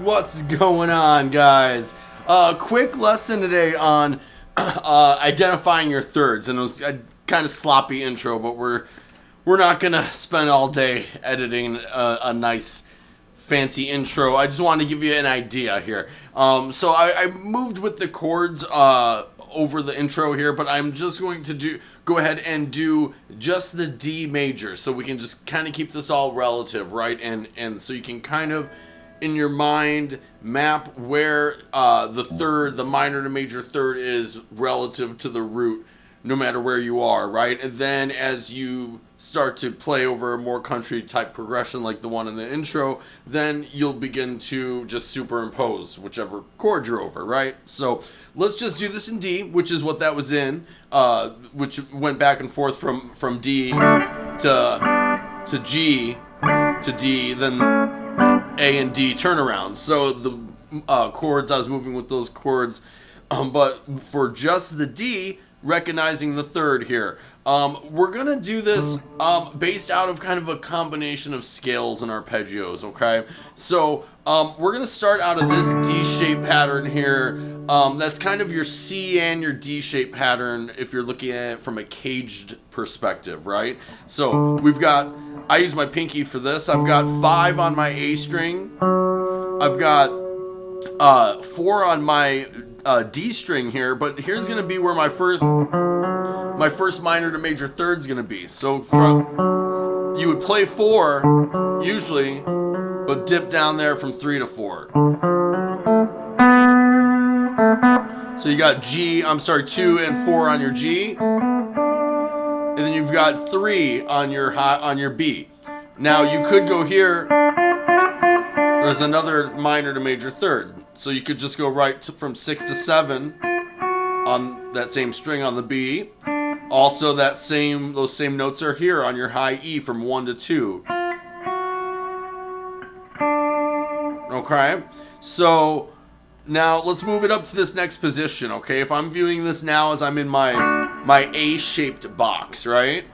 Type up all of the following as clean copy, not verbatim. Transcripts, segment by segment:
What's going on, guys? Quick lesson today on identifying your thirds, and it was a kind of sloppy intro, but we're not gonna spend all day editing a nice fancy intro. I just wanted to give you an idea here. So I moved with the chords over the intro here, but I'm just going to go ahead and do just the D major, so we can just kind of keep this all relative, right? And so you can kind of in your mind map where the minor to major third is relative to the root, no matter where you are, right? And then as you start to play over a more country type progression like the one in the intro, then you'll begin to just superimpose whichever chord you're over, right? So let's just do this in D, which is what that was in, which went back and forth from D to G to D, then A and D turnaround. So the chords, I was moving with those chords, but for just the D, recognizing the third here, we're gonna do this based out of kind of a combination of scales and arpeggios. Okay, so we're gonna start out of this D shape pattern here. That's kind of your C and your D shape pattern if you're looking at it from a caged perspective, right? So we've got, I use my pinky for this. I've got 5 on my A string. I've got 4 on my D string here, but here's gonna be where my first minor to major third is gonna be. So you would play 4 usually, but dip down there from 3 to 4. So you got 2 and 4 on your G, and then you've got 3 on your B. Now you could go here. There's another minor to major third, so you could just go right from 6 to 7 on that same string on the B. Also, those same notes are here on your high E from 1 to 2. Okay, so now let's move it up to this next position. Okay, if I'm viewing this now as I'm in my A-shaped box, right?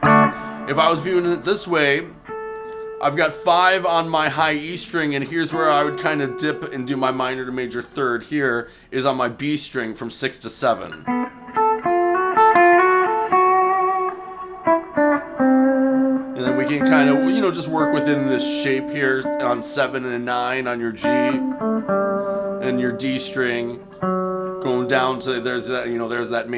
If I was viewing it this way, I've got 5 on my high E string, and here's where I would kind of dip and do my minor to major third. Here is on my B string from 6 to 7. And then we can kind of, just work within this shape here on 7 and 9 on your G and your D string, going down to there's that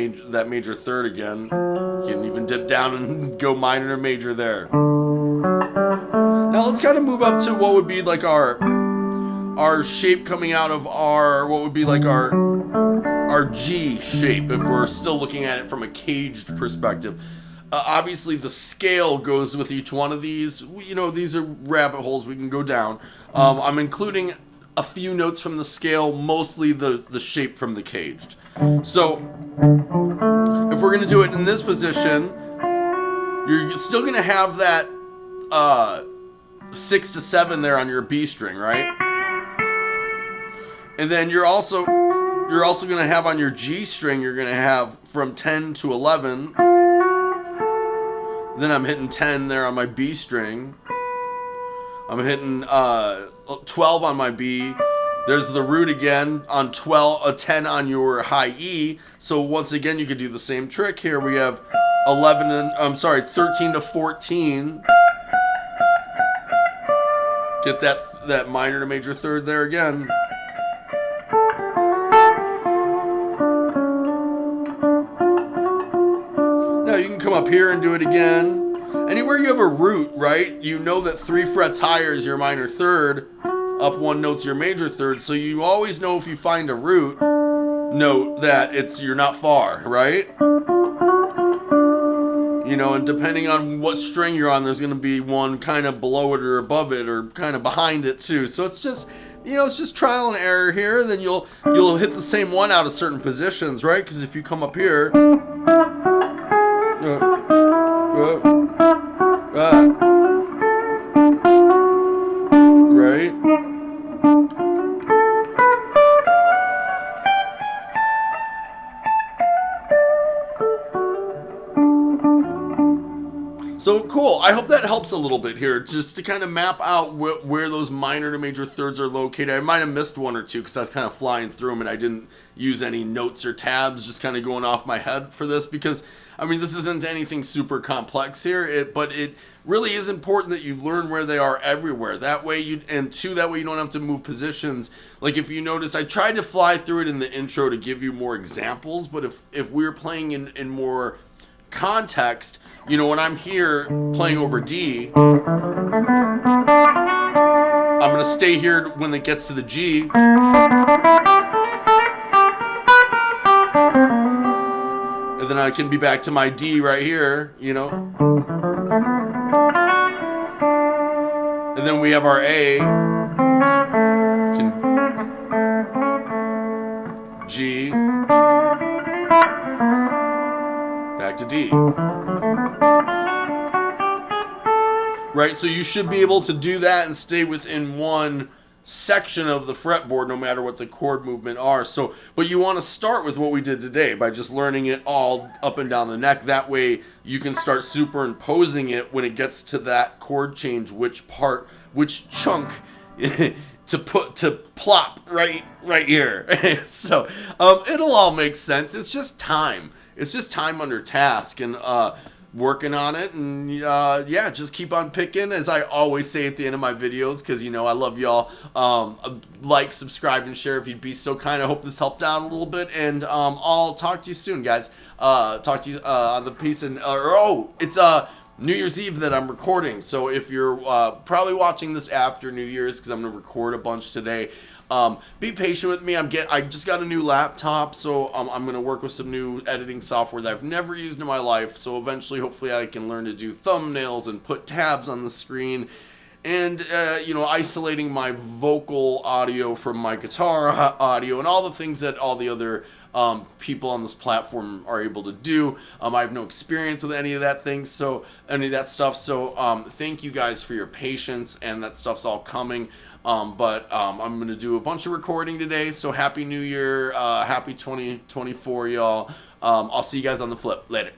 major third again. You can even dip down and go minor to major there. Now let's kind of move up to what would be like our shape coming out of what would be like our G shape if we're still looking at it from a caged perspective. Obviously the scale goes with each one of these. These are rabbit holes we can go down. I'm including a few notes from the scale, mostly the shape from the caged. So if we're going to do it in this position, you're still going to have that 6 to 7 there on your B string, right? And then you're also going to have on your G string, you're going to have from 10 to 11. Then I'm hitting 10 there on my B string. I'm hitting 12 on my B. There's the root again on 10 on your high E. So once again, you could do the same trick here. We have 13 to 14. Get that minor to major third there again. Now you can come up here and do it again. Anywhere you have a root, right? You know that 3 frets higher is your minor third, up 1 note's your major third. So you always know if you find a root note that you're not far, right? You know, and depending on what string you're on, there's going to be one kind of below it or above it or kind of behind it too. So it's just, you know, it's just trial and error here. Then you'll hit the same one out of certain positions, right? Because if you come up here, right? So cool. I hope that helps a little bit here, just to kind of map out where those minor to major thirds are located. I might have missed one or two because I was kind of flying through them and I didn't use any notes or tabs, just kind of going off my head for this because, I mean, this isn't anything super complex here, but it really is important that you learn where they are everywhere. That way you don't have to move positions. Like if you notice, I tried to fly through it in the intro to give you more examples, but if we're playing in more context, you know, when I'm here playing over D, I'm going to stay here when it gets to the G. And then I can be back to my D right here, you know. And then we have our A. G. Back to D. Right, so you should be able to do that and stay within one section of the fretboard no matter what the chord movement are. So, but you want to start with what we did today by just learning it all up and down the neck. That way you can start superimposing it when it gets to that chord change, which chunk to plop right here. So it'll all make sense. It's just time. It's just time under task and working on it, and yeah, just keep on picking, as I always say at the end of my videos, because you know I love y'all. Like, subscribe, and share if you'd be so kind. I hope this helped out a little bit, and I'll talk to you soon, guys. Talk to you on the piece, and it's New Year's Eve that I'm recording, so if you're probably watching this after New Year's, because I'm gonna record a bunch today. Be patient with me. I just got a new laptop, so I'm going to work with some new editing software that I've never used in my life. So eventually, hopefully, I can learn to do thumbnails and put tabs on the screen, and you know, isolating my vocal audio from my guitar audio, and all the things that all the other people on this platform are able to do. I have no experience with any of that stuff. So thank you guys for your patience, and that stuff's all coming. I'm going to do a bunch of recording today, so Happy New Year, Happy 2024, y'all. I'll see you guys on the flip. Later.